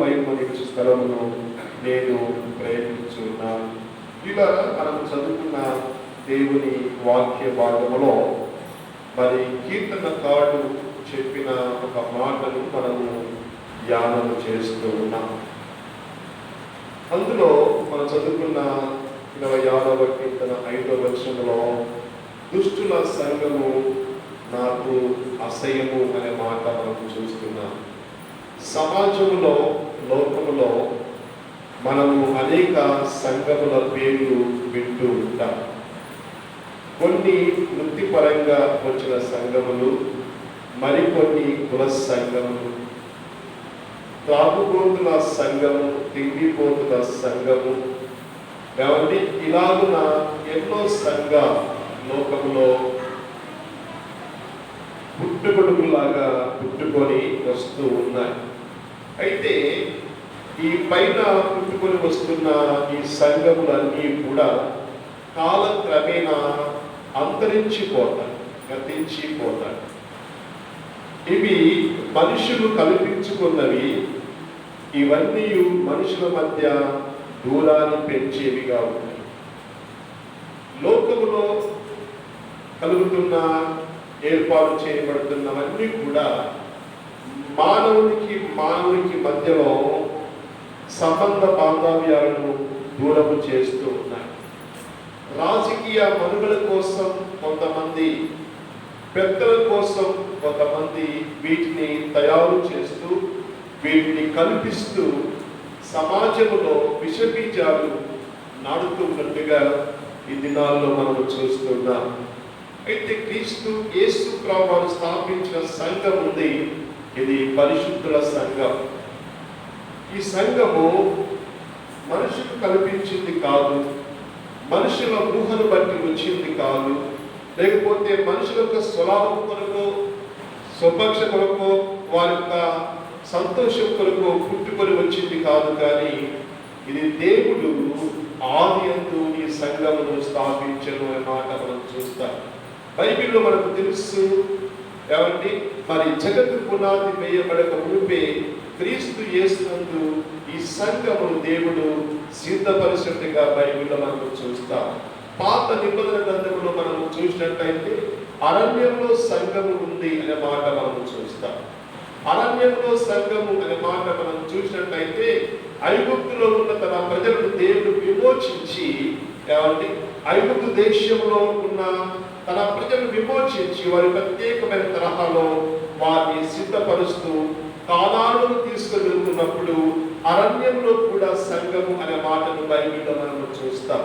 మహిమనిచ్చు స్థలమును నేను ప్రేమించున్నాను. ఇలా మనం చదువుకున్న దేవుని వాక్య భాగములో మరి కీర్తనకారుడు చెప్పిన ఒక మాటను మనము ధ్యానం చేస్తూ ఉన్నాం. అందులో మనం చదువుకున్న 26వ కీర్తన 5వ వచనంలో దుష్టుల సంఘము నాకు అసహ్యము అనే మాట మనం చూస్తున్నాం. సమాజంలో, లోకములో మనము అనేక సంఘముల పేర్లు వింటూ ఉంటాం. కొన్ని వృత్తిపరంగా వచ్చిన సంఘములు, మరికొన్ని కుల సంఘములు, త్రాగుబోతుల సంఘము, తిండిపోతుల సంఘము, కాబట్టి ఇలాగున ఎన్నో సంఘ లోకములో పుట్టుకొడుకులాగా పుట్టుకొని వస్తూ ఉన్నాయి. అయితే ఈ పైన పుట్టుకొని వస్తున్న ఈ సంఘములన్నీ కూడా కాలక్రమేణా అంతరించిపోతాయి, గతించిపోతాయి. ఇవి మనుషులు కల్పించుకున్నవి. ఇవన్నీ మనుషుల మధ్య దూరాన్ని పెంచేవిగా ఉన్నాయి. లోకములో కలుగుతున్న ఏర్పాటు చేయబడుతున్నవన్నీ కూడా మానవునికి మధ్యలో సంబంధ బాంధవ్యాలను దూరము చేస్తూ ఉన్నాయి. రాజకీయ మనుగడ కోసం కొంతమంది, పెద్దల కోసం కొంతమంది వీటిని తయారు చేస్తూ, వీటిని కల్పిస్తూ సమాజంలో విషబీజాలు నాడుతున్నట్టుగా ఈ దినాల్లో మనము చూస్తున్నాం. అయితే క్రీస్తు యేసు ప్రభువు స్థాపించిన సంఘం ఉంది. ఇది పరిశుద్ధుల సంఘం. ఈ సంఘము మనుషులు కల్పించింది కాదు, మనుషుల ఊహను బట్టి వచ్చింది కాదు, లేకపోతే మనుషుల యొక్క స్వలాభం కొరకు, స్వపక్ష కొరకు, వారి యొక్క సంతోషం కొరకు పుట్టుకొని వచ్చింది కాదు. కానీ ఇది దేవుడు ఆదియందు ఈ సంఘమును స్థాపించను అనే మాట మనం చూస్తాం. బైబిల్లో మనకు తెలుసు కాబట్టి మరి జగత్తు పునాది వేయబడక మునిపే క్రీస్తు యేసునందు ఈ సంఘమును దేవుడు సిద్ధపరిచినట్టుగా బైబిల్లో మనము చూస్తాం. పాత నిబంధన గ్రంథంలో మనము చూసినట్లయితే అరణ్యంలో సంఘము ఉంది అనే మాట మనము చూస్తాం. అరణ్యంలో సంఘము అనే మాట మనం చూసినట్లయితే ఐగుప్తులో ఉన్న తన ప్రజలను దేవుడు విమోచించి, కాబట్టి ఐగుప్తు దేశంలో ఉన్న తన ప్రజలను విమోచించి వారి ప్రత్యేకమైన తరహాలో వారిని సిద్ధపరుస్తూ కానానుకు తీసుకుని వెళ్తున్నప్పుడు అరణ్యంలో కూడా సంఘము అనే మాటను బైబిల్లో మనము చూస్తాం.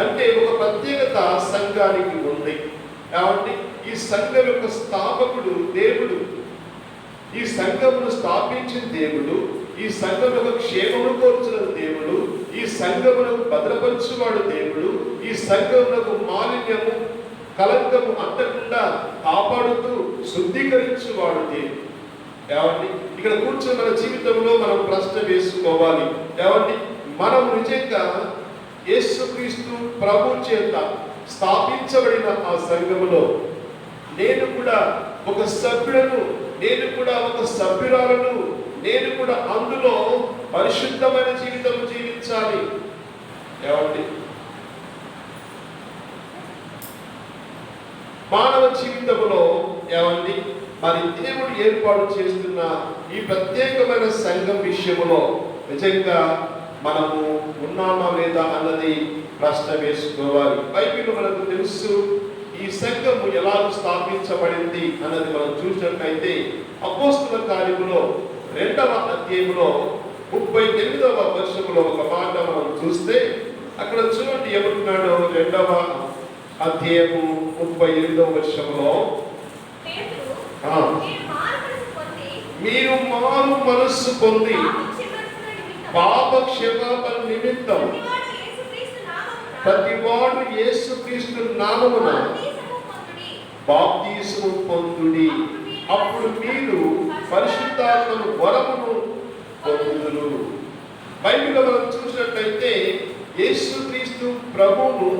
అంటే ఒక ప్రత్యేకత సంఘానికి ఉంది. కాబట్టి ఈ సంఘం యొక్క స్థాపకుడు దేవుడు, ఈ సంఘమును స్థాపించిన దేవుడు, ఈ సంఘములకు క్షేమము కోర్చిన దేవుడు, ఈ సంఘములకు భద్రపరచువాడు దేవుడు, ఈ సంఘములకు మాలిన్యము కలంకము అంతకుండా కాపాడుతూ శుద్ధీకరించువాడు దేవుడు. ఏమండి, ఇక్కడ కూర్చొని మన జీవితంలో మనం ప్రశ్న వేసుకోవాలి. ఏమండి, మనం నిజంగా యేసుక్రీస్తు ప్రభు చేత స్థాపించబడిన ఆ సంఘములో నేను కూడా ఒక సభ్యులను, నేను కూడా ఒక సభ్యురాలను, నేను కూడా అందులో పరిశుద్ధమైన జీవితం జీవించాలి. ఏమండి, మానవ జీవితంలో ఏమండి మరి దేవుడు ఏర్పాటు చేస్తున్న ఈ ప్రత్యేకమైన సంఘం విషయంలో నిజంగా మనము ఉన్నామా లేదా అన్నది ప్రశ్న వేసుకోవాలి. బైబిల్ మనకు తెలుసు ఈ సంఘము ఎలా స్థాపించబడింది అన్నది మనం చూసినట్లయితే అపోస్తలుల కార్యములో 2వ అధ్యాయంలో 38వ వచనంలో ఒక మాట మనం చూస్తే అక్కడ చూడండి ఏమంటున్నాడో. 2వ అధ్యాయము 38వ వచనంలో మీరు మారు మనస్సు పొంది పాప క్షమాపణ నిమిత్తం ప్రతివాడు యేసుక్రీస్తు నామమున బాప్తిస్మము పొందుడి, అప్పుడు మీరు పరిశుద్ధాత్మను వరమును పొందుదురు. బైబిల్లో మనం చూసినట్లయితే యేసుక్రీస్తు ప్రభువును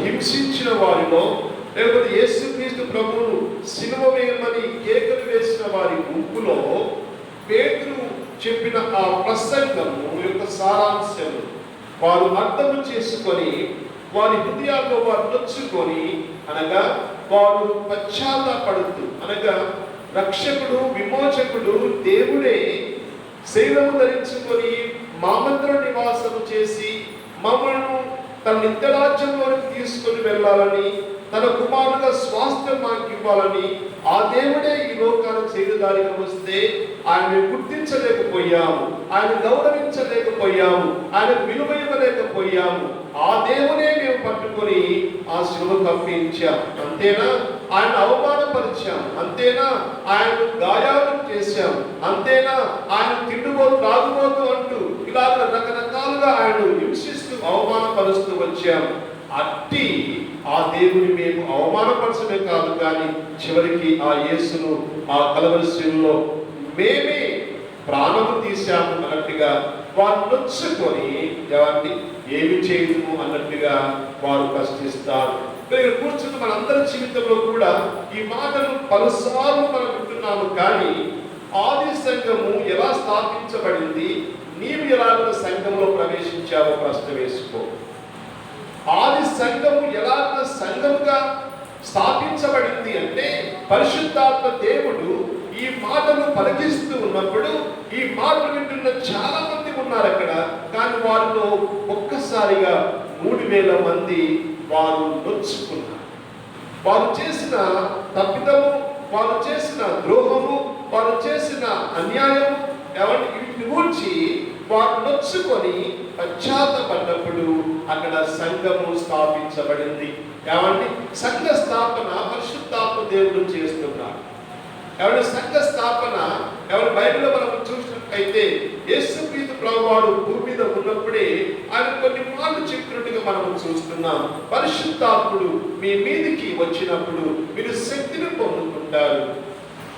హింసించిన వారిలో, లేకపోతే యేసుక్రీస్తు ప్రభువును సిలువ వేయమని కేకలు వేసిన వారి గుంపులో పేతురు చెప్పిన ఆ ప్రసంగము యొక్క సారాంశము వారు అర్థము చేసుకొని వారి హృదయాల్లో వారు నొచ్చుకొని, అనగా వారు పశ్చాత్తాపడుతూ, అనగా రక్షకుడు విమోచకుడు దేవుడే శరీరము ధరించుకొని మా మధ్యలో నివాసము చేసి మమ్మల్ని తన నిత్య రాజ్యంలోకి తీసుకొని వెళ్ళాలని, తన కుమారుగా స్వాస్థ్యం మాకు ఇవ్వాలని ఆ దేవుడే ఈ లోకానికి శరీరధారిగా వస్తే ఆయన గుర్తించలేకపోయాము, ఆయన గౌరవించలేకపోయాము, ఆయన విలువ ఇవ్వలేకపోయాము. ఆ దేవునే మేము పట్టుకొని ఆ శిలువ కప్పించాం. అంతేనా? ఆయన అవమానపరిచాం. అంతేనా? ఆయన గాయాలు చేశాం. అంతేనా? ఆయన తిండిపోతూ త్రాగుబోతూ అంటూ ఇలా రకరకాలుగా ఆయన హింసిస్తూ అవమానపరుస్తూ వచ్చాం. అట్టి ఆ దేవుని మేము అవమానపరచమే కాదు, కానీ చివరికి ఆ యేసును ఆ కలవరి శిలువలో మేమే ప్రాణము తీశాము అన్నట్టుగా వారు నొచ్చుకొని ఎవరిని ఏమి చేయము అన్నట్టుగా వారు కష్టిస్తారు. ఇక్కడ కూర్చుని మనందరి జీవితంలో కూడా ఈ మాటలు పలుసార్లు మనం వింటున్నాము. కానీ ఆది సంఘము ఎలా స్థాపించబడింది, నీవు ఎలాగ సంఘంలో ప్రవేశించావో ప్రశ్న వేసుకో. ఆది సంఘము ఎలాగ సంఘముగా స్థాపించబడింది అంటే పరిశుద్ధాత్మ దేవుడు ఈ మాటలు పలికిస్తూ ఉన్నప్పుడు ఈ మాటలు వింటున్న చాలా మంది ఉన్నారు అక్కడ. కానీ వారిలో ఒక్కసారిగా 3000 మంది వారు నొచ్చుకున్నారు. వారు చేసిన తప్పిదము, వారు చేసిన ద్రోహము, వారు చేసిన అన్యాయం వీటిని గూర్చి వారు నొచ్చుకొని పశ్చాత్తపడ్డప్పుడు అక్కడ సంఘము స్థాపించబడింది. సంఘ స్థాపన పరిశుద్ధాత్మ దేవుడు చేస్తున్నారు. సంఘ స్థాపన బైబిల్లో మనం చూసినట్లయితే యేసుక్రీస్తు ప్రభువాడు భూమి మీద ఉన్నప్పుడే ఆయన కొన్ని మాటలు చెప్పినట్టుగా మనం చూస్తున్నాం. పరిశుద్ధాత్ముడు మీ మీదికి వచ్చినప్పుడు మీరు శక్తిని పొందుకుంటారు.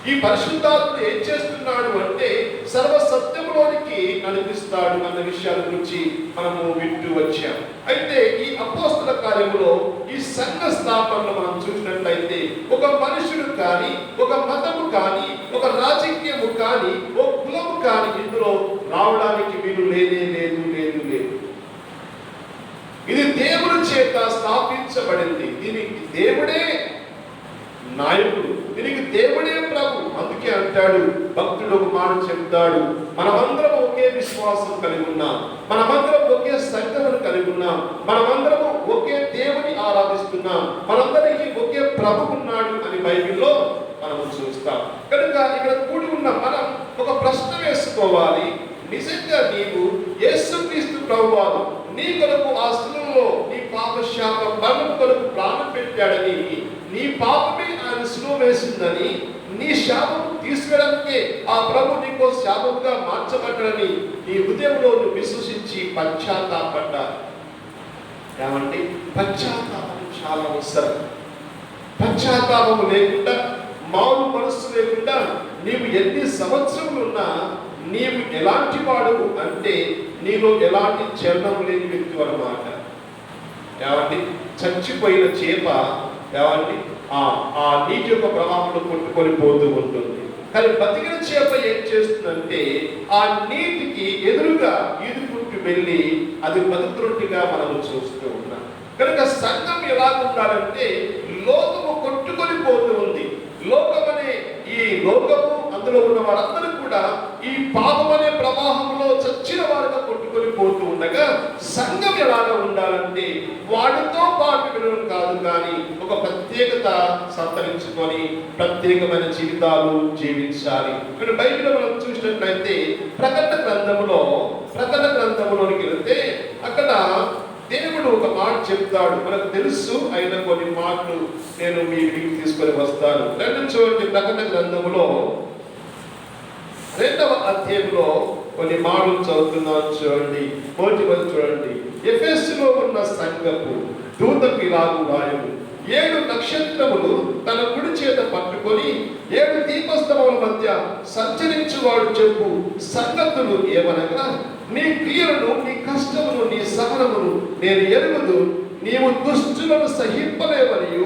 ఈ పరిశుద్ధాత్ముడు ఏం చేస్తున్నాడు అంటే సర్వసత్యంలోనికి నడిపిస్తాడు అన్న విషయాల గురించి మనము వింటూ వచ్చాం. అయితే ఈ అపోస్తల కార్యములో ఈ సంఘ స్థాపనలో మనం చూసినట్లయితే ఒక మనుషుడు కానీ, ఒక మతము కానీ, ఒక రాజకీయము కానీ, ఒక కులము కానీ ఇందులో రావడానికి వీలు లేనే లేదు. ఇది దేవుని చేత స్థాపించబడింది. దీనికి దేవుడే నాయకుడు, దీనికి దేవుడే ప్రభు. అందుకే అంటాడు భక్తుడు ఒక మాట చెప్తాడు, మనమందరం ఒకే విశ్వాసం కలిగి ఉన్నాం, మనమందరం ఒకే సంఘమును కలిగి ఉన్నాం, మనమందరము ఒకే దేవుని ఆరాధిస్తున్నాం, మనందరికీ ఒకే ప్రభు ఉన్నాడు అని బైబిల్లో మనం చూస్తాం. కనుక ఇక్కడ కూడి ఉన్న మనం ఒక ప్రశ్న వేసుకోవాలి. నిజంగా నీవు యేసుక్రీస్తు ప్రభువారు నీ కొరకు ఆ శిలువలో నీ పాప శాప మరణం కొరకు ప్రాణం పెట్టాడని, నీ పాపమే ఆయన శిలువ వేసిందని, నీ శాపము తీసుకెళ్ళడానికే ఆ ప్రభు నీకో శాపముగా మార్చబడ్డాడని నీ హృదయంలో నువ్వు విశ్వసించి పశ్చాత్తాపడ్డారు. పశ్చాత్తాపం చాలా అవసరం. పశ్చాత్తాపము లేకుండా, మారు మనస్సు లేకుండా నీవు ఎన్ని సంవత్సరములు ఉన్నా నీవు ఎలాంటి వాడు అంటే నీలో ఎలాంటి చలనం లేని వ్యక్తి అన్నమాట. చచ్చిపోయిన చేప ఆ నీటి యొక్క ప్రవాహంలో కొట్టుకొని పోతూ ఉంటుంది. కానీ బతికిన చేప ఏం చేస్తుందంటే ఆ నీటికి ఎదురుగా ఈదుకుంటూ వెళ్ళి అది బతుకురొట్టిగా మనం చూస్తూ ఉన్నాం. కనుక సంఘం ఎలా ఉండాలంటే లోకము కొట్టుకొని పోతూ ఉంది. లోకమనే ఈ లోకము, అందులో ఉన్న వారందరూ కూడా ఈ పాపమనే ప్రవాహంలో చచ్చిన వారుగా కొట్టుకొని పోతూ ఉండగా సంఘం ఎలాగా ఉండాలంటే వాటితో పాటు వినడం కాదు, కానీ ఒక ప్రత్యేకత సంతరించుకొని ప్రత్యేకమైన జీవితాలు జీవించాలి. ఇక్కడ బైబిల్లో మనం చూసినట్లయితే ప్రకటన గ్రంథంలోనికి వెళ్తే అక్కడ దేవుడు ఒక మాట చెప్తాడు. మనకు తెలుసు అయిన కొన్ని మాటలు నేను మీ ఇంటికి తీసుకొని వస్తాను. చూడండి, ప్రకటన గ్రంథములో 2వ అధ్యాయంలో కొన్ని మాటలు చదువుతున్నాను. చూడండి, చూడండి. ఎఫెసులో ఉన్న సంఘపు దూతకు ఇలాగు రాయము, 7 నక్షత్రములు తన కుడి చేత పట్టుకొని 7 దీపస్తంభముల మధ్య సంచరించువాడు చెప్పు సంగతులు ఏమనగా, నీ క్రియలను, నీ కష్టమును, నీ సహనమును నేను ఎరుగుదు. నీవు దుష్టులను సహింపలేవనియు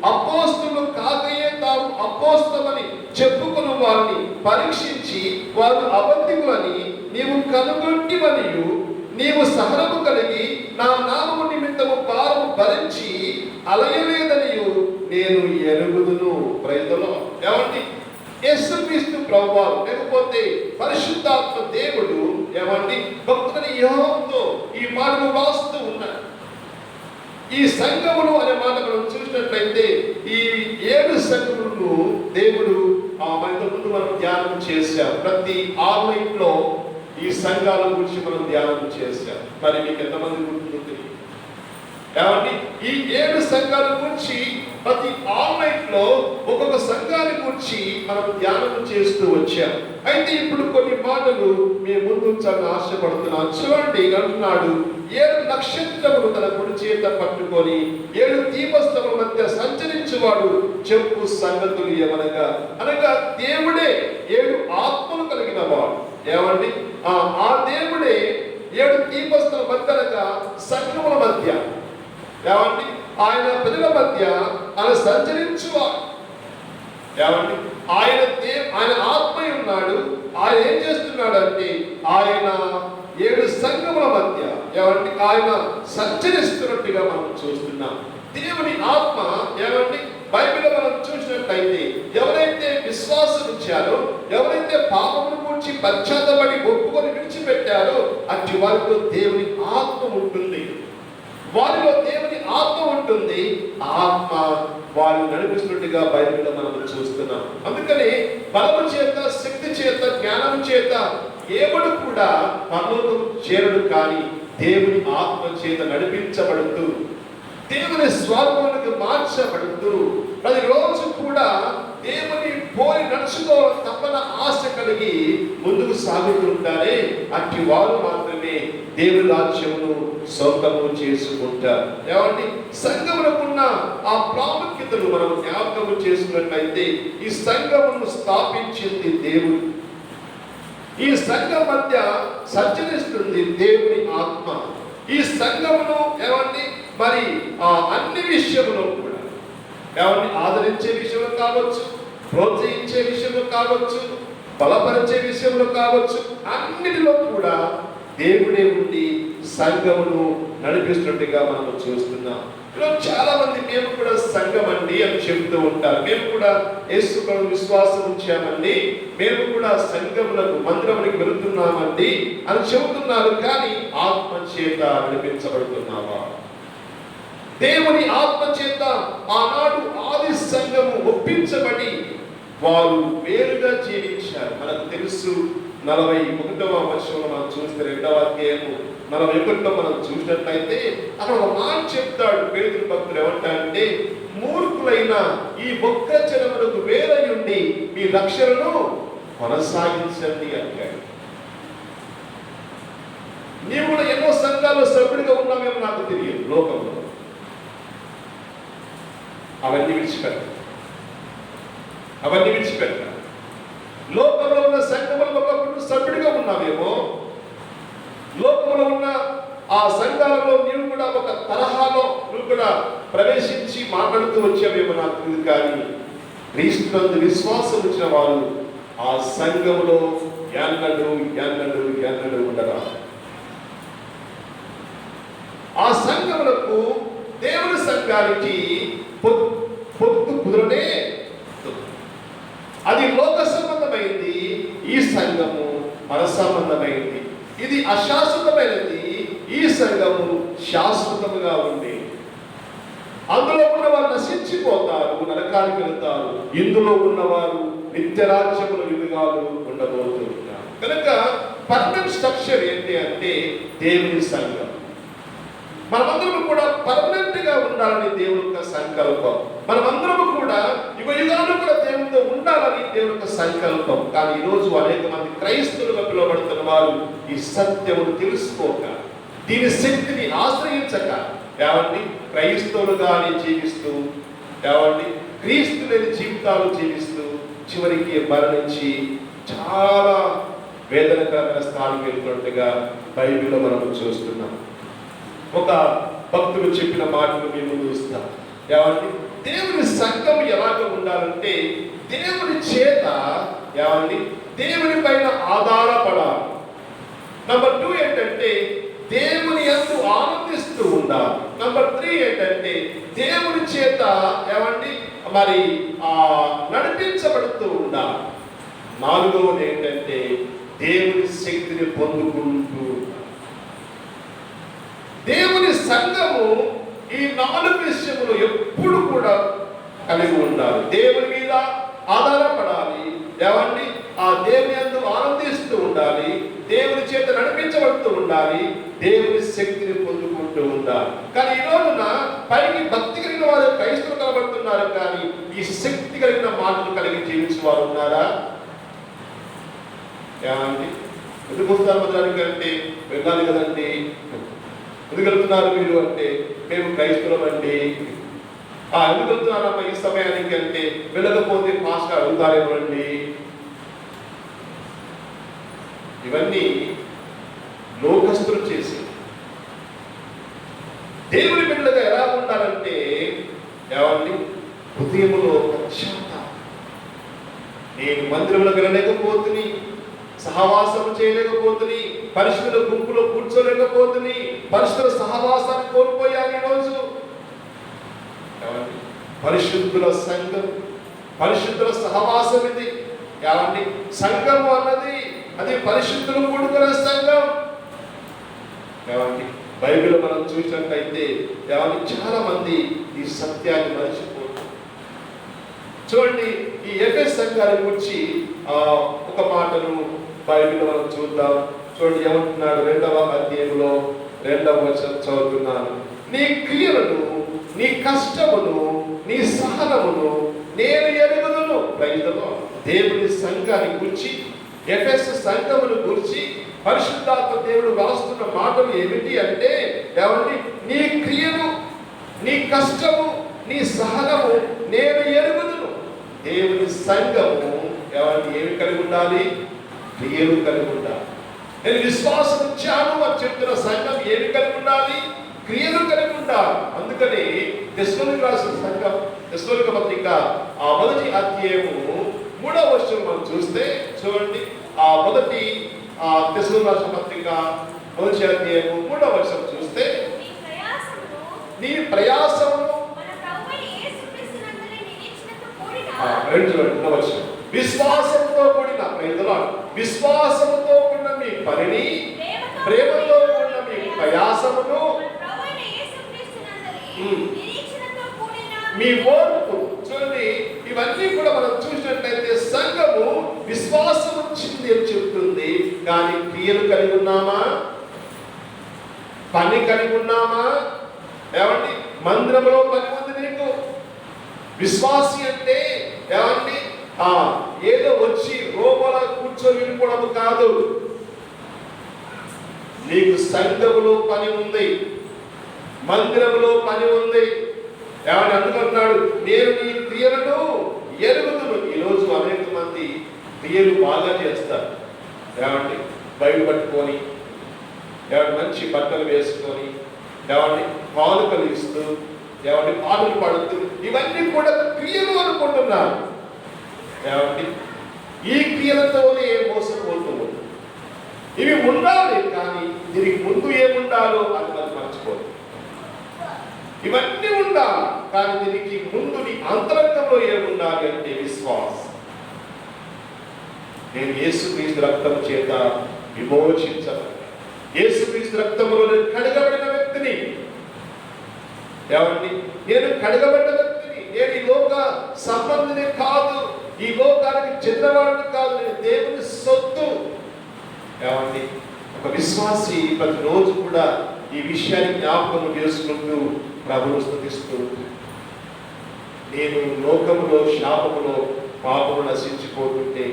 అపోస్తలులు కాకయే తాము అపోస్తలని చెప్పుకుని వారిని పరీక్షించి వారు అబద్ధికులని కనుగొంటి మరియు నీవు సహనము కలిగి నా నామము నిమిత్తము భారము భరించి అలయలేదనియు నేను ఎరుగుదును. ప్రజలలో ఏమండి, యేసుక్రీస్తు ప్రభువారు లేకపోతే పరిశుద్ధాత్మ దేవుడు ఏమండి భక్తుని యోహంతో ఈ మాటను రాస్తూ ఉన్నారు. ఈ సంఘములు అనే మాట మనం చూసినట్లయితే ఈ 7 సంఘములను దేవుడు ముందు మనం ధ్యానం చేశాం. ప్రతి ఆన్లైన్లో ఈ సంఘాల గురించి మనం ధ్యానం చేశాం. మరి మీకు ఎంతమంది గుర్తుంది? ఏమండి, ఈ 7 సంఘాల గురించి ప్రతి ఆన్లైన్లో ఒక్కొక్క సంఘాల గురించి మనం ధ్యానం చేస్తూ వచ్చాం. అయితే ఇప్పుడు కొన్ని మాటలు మీ ముందు చాలా ఆశపడుతున్నాను. చూడండి, అంటున్నాడు 7 నక్షత్రములు తన కుడి చేత పట్టుకొని 7 దీపస్తముల మధ్య సంచరించువాడు చెప్పు సంగతులు ఏమనగా, అనగా దేవుడే 7 ఆత్మలు కలిగిన వాడు. ఏమండి, ఆ దేవుడే 7 దీపస్తముల మధ్య అనగా సంఘముల మధ్య ఏమండి ఆయన ప్రజల మధ్య ఆయన సంచరించువాడు. ఏమండి, ఆయన ఆత్మ ఉన్నాడు. ఆయన ఏం చేస్తున్నాడు అంటే ఆయన 7 సంఘముల మధ్య ఏమండి ఆయన సంచరిస్తున్నట్టుగా మనం చూస్తున్నాం. దేవుని ఆత్మ ఏమండి బైబిల్ మనం చూసినట్లయితే ఎవరైతే విశ్వాసం ఇచ్చారో, ఎవరైతే పాపమును గురించి పశ్చాత్తపడి ఒప్పుకొని విడిచిపెట్టారో అట్టి వారిలో దేవుని ఆత్మ ఉంటుంది. వారిలో దేవుని ఆత్మ ఉంటుంది. ఆత్మ వారిని నడిపిస్తున్నట్టుగా బైబిల్లో మనం చూస్తున్నాం. అందుకని బలము చేత, శక్తి చేత, జ్ఞానం చేత ఎవడు కూడా పరలోకం చేరడు, కానీ దేవుని ఆత్మ చేత నడిపించబడుతూ దేవుని స్వరూపానికి మార్చబడుతూ ప్రతిరోజు కూడా దేవుని పోలి నడుచుకోవాలని తప్పన ఆశ కలిగి ముందుకు సాగుతుంటారే అట్టి వారు మాత్రమే దేవుని రాజ్యమును సొంతము చేసుకుంటారు. ఏమండి, సంఘమునకున్న ఆ ప్రాముఖ్యతను మనం జ్ఞాపకం చేసుకున్నట్లయితే ఈ సంఘమును స్థాపించింది దేవుడు. ఈ సంఘం మధ్య సంచరిస్తుంది దేవుని ఆత్మ. ఈ సంఘమును ఏమండి మరి అన్ని విషయంలో కూడా ఏమండి ఆదరించే విషయంలో కావచ్చు, ప్రోత్సహించే విషయంలో కావచ్చు, బలపరిచే విషయంలో కావచ్చు, అన్నిటిలో కూడా దేవుడే ఉండి సంఘమును నడిపిస్తున్నట్టుగా మనం చూస్తున్నాం. ఈరోజు చాలా మంది మేము కూడా సంఘం అండి అని చెబుతూ ఉంటారు. మేము కూడా యేసు ప్రభువుని విశ్వాసం ఉంచామండి, మేము కూడా సంఘములకు మందిరములకు వెళుతున్నామండి అని చెబుతున్నారు. కానీ ఆత్మ చేత నడిపించబడుతున్నావా? దేవుని ఆత్మ చేత ఆనాడు ఆది సంఘము ఒప్పించబడి వారు వేరుగా జీవించారు. మనకు తెలుసు 41వ వచనంలో మనం చూస్తే 2వ అధ్యాయము 41లో మనం చూసినట్లయితే అక్కడ ఒక మాట చెప్తాడు పేతురు భక్తుడు. ఏమంటాడంటే, మూర్ఖులైన ఈ ఒక్క జనములకు వేరై ఉండి మీ రక్షణను కొనసాగించండి అంటాడు. నీవు కూడా ఎన్నో సంఘాల్లో సభ్యుడిగా ఉన్నామేమో నాకు తెలియదు. లోకంలో అవన్నీ విడిచిపెట్ట. లోకంలో ఉన్న సంఘములకు ఒకప్పుడు సభ్యుడిగా ఉన్నావేమో, లోకంలో ఉన్న ఆ సంఘాలలో నీవు కూడా ఒక తరహాలో నువ్వు కూడా ప్రవేశించి మాట్లాడుతూ వచ్చావేమో నాకు తెలియదు. కానీ క్రీస్తునందు విశ్వాసం వచ్చిన వారు ఆ సంఘములో ఎన్నడూ ఉండరా. ఆ సంఘములకు దేవుని సంఘానికి పొత్తు కుదరనే. అది లోక సంబంధమైంది, ఈ సంఘము పర సంబంధమైంది. ఇది అశాశ్వతమైనది, ఈ సంఘము శాశ్వతముగా ఉంది. అందులో ఉన్నవారు నశించిపోతారు, నరకానికి వెళ్తారు. ఇందులో ఉన్నవారు నిత్యరాజ్యముల విధుగాలు ఉండబోతున్నారు. కనుక పర్మనెంట్ స్ట్రక్చర్ ఏంటి అంటే దేవుని సంఘం. మనమందరం కూడా పర్మనెంట్ గా ఉండాలని దేవుని యొక్క సంకల్పం. మనమందరం కూడా యుగాలు కూడా దేవునితో ఉండాలని దేవుని యొక్క సంకల్పం. కానీ ఈరోజు అనేక మంది క్రైస్తవులుగా పిలువబడుతున్న వారు ఈ సత్యమును తెలుసుకోక, దీని శక్తిని ఆశ్రయించక ఏమండి క్రైస్తవులుగానే జీవిస్తూ ఏమండి క్రీస్తు లేని జీవితాలు జీవిస్తూ చివరికి మరణించి చాలా వేదనకరమైన స్థానానికి వెళ్తున్నట్టుగా బైబిల్లో మనం చూస్తున్నాం. ఒక భక్తుడు చెప్పిన మాటలు మేము చూస్తాం. ఏమండి, దేవుని సంఘం ఎలాగ ఉండాలంటే దేవుని చేత ఏమండి దేవుని పైన ఆధారపడాలి. నంబర్ 2 ఏంటంటే దేవుని యందు ఆనందిస్తూ ఉండాలి. నంబర్ 3 ఏంటంటే దేవుని చేత ఏమండి మరి నడిపించబడుతూ ఉండాలి. 4వది ఏంటంటే దేవుని శక్తిని పొందుకుంటూ దేవుని సంఘము ఈ 4 విషయములు ఎప్పుడు కూడా కలిగి ఉండాలి. దేవుని మీద ఆధారపడాలి, ఏమండి ఆ దేవుని యందు ఆనందిస్తూ ఉండాలి, దేవుని చేత నడిపించబడుతూ ఉండాలి, దేవుని శక్తిని పొందుకుంటూ ఉండాలి. కానీ ఈ రోజున పైకి భక్తి కలిగిన వారు క్రైస్తవులు కనబడుతున్నారు, కానీ ఈ శక్తి కలిగిన మాటలు కలిగి జీవించే వారు ఉన్నారా? ఏమండి ఎందుకు వస్తారు మందిరానికి అంటే వెళ్ళాలి కదండి, ఎందుకు వెళ్తున్నారు మీరు అంటే మేము క్రైస్తవులం అండి. ఎందుకు వెళ్తున్నారమ్మా ఈ సమయానికి అంటే వెళ్ళకపోతే పాస్టర్ అడుగుతారేమోనండి. ఇవన్నీ లోకస్తులు చేసి దేవుని బిడ్డలుగా ఎలా ఉండాలంటే ఏమండి హృదయములో పశ్చాత్తాపం. నేను మందిరంలో వెళ్ళలేకపోతుని, సహవాసం చేయలేకపోతుని, పరిశుద్ధుల గుంపులో కూర్చోలేకపోతుని, పరిశుద్ధుల సహవాసాన్ని కోల్పోయాను ఈరోజు. పరిశుద్ధుల సంఘం, పరిశుద్ధుల సహవాసం ఇది. ఏమండి సంఘము అన్నది అది పరిశుద్ధులు కూడుకున్న సంఘం. ఏమండి బైబిల్ మనం చూసినట్లయితే ఏమండి చాలా మంది ఈ సత్యాన్ని మర్చిపోతారు. చూడండి ఈ ఎఫెస్ సంఘాన్ని గురించి ఒక మాటను బైబిల్ మనం చూద్దాం. చూడండి ఏమంటున్నాడు 2వ అధ్యాయంలో 2వ వచనం చదువుతున్నాను. నీ క్రియలను, నీ కష్టమును, నీ సహనమును నేను ఎరుగుదును. రైతులో దేవుని సంఘాన్ని గురించి, ఎఫెస్ సంఘమును గురించి పరిశుద్ధాత్మ దేవుడు రాస్తున్న మాటలు ఏమిటి అంటే ఏమండి నీ క్రియలు, నీ కష్టము, నీ సహనము నేను ఎరుగుదును. దేవుని సంఘము ఏమండి ఏమి కలిగి ఉండాలి? క్రియలు కలిగి ఉండాలి. నేను విశ్వాసం ఇచ్చాను అని చెప్తున్న సంఘం ఏమి కలిగి ఉండాలి? క్రియలు కలిగి ఉండాలి. అందుకని తెస్సలోనిక రాసిన సంఘం, తెస్సలోనిక పత్రిక 1వ అధ్యాయము 3వ వచనం మనం చూస్తే చూడండి. మొదటి తెస్సలోనిక రాసిన పత్రిక 1వ అధ్యాయము 3వ వచనం చూస్తే నీ ప్రయాసమును విశ్వాసంతో కూడిన విశ్వాసముతో కూడిన మీ పనిని, ప్రేమతో కూడిన మీ ప్రయాసమును, మీ ఓర్పు. చూడండి ఇవన్నీ కూడా మనం చూసినట్లయితే సంఘము విశ్వాసం వచ్చింది అని చెప్తుంది, కానీ క్రియలు కలిగి ఉన్నామా? పని కలిగి ఉన్నామా? ఏమండి మందిరంలో పని ఉంది నీకు. విశ్వాసి అంటే ఏమండి ఏదో వచ్చి రోమల కూర్చొని వెళ్ళిపోవడం కాదు. నీకు సంఘములో పని ఉంది, మందిరంలో పని ఉంది. ఏమని అందుకుంటున్నాడు? నేను నీ క్రియలను ఎరుగుదును. ఈరోజు అనేక మంది క్రియలు బాగా చేస్తారు. ఏమండి బయట పట్టుకొని, ఏమంటే మంచి బట్టలు వేసుకొని, ఏమండి కానుకలు ఇస్తూ, ఏమండి పాటలు పాడుతూ, ఇవన్నీ కూడా క్రియలు అనుకుంటున్నారు. ఏమండి ఈ క్రియలతోనే మోసపోతూ ఉంది. ఇవి ఉండాలి, కానీ దీనికి ముందు ఏముండాలో అది మనం మర్చిపోదు. ఇవన్నీ ఉండాలి, కానీ దీనికి ముందు నీ అంతరంగంలో ఏముండాలి అంటే విశ్వాసం. నేను యేసుక్రీస్తు రక్తం చేత విమోచించబడ్డా, యేసుక్రీస్తు రక్తంలో నేను కడగబడిన వ్యక్తిని. ఏమండి నేను కడగబడ్డ వ్యక్తిని. నేను ఈ లోక సంబంధిని కాదు, ఈ లోకానికి చెందినవాడిని కాదు, నేను దేవుని సొత్తు. ఏమండి ఒక విశ్వాసి ప్రతిరోజు కూడా ఈ విషయాన్ని జ్ఞాపకం చేసుకుంటూ ప్రభువును స్తుతిస్తూ, నేను లోకములో శాపములో పాపము నశించిపోతుంటే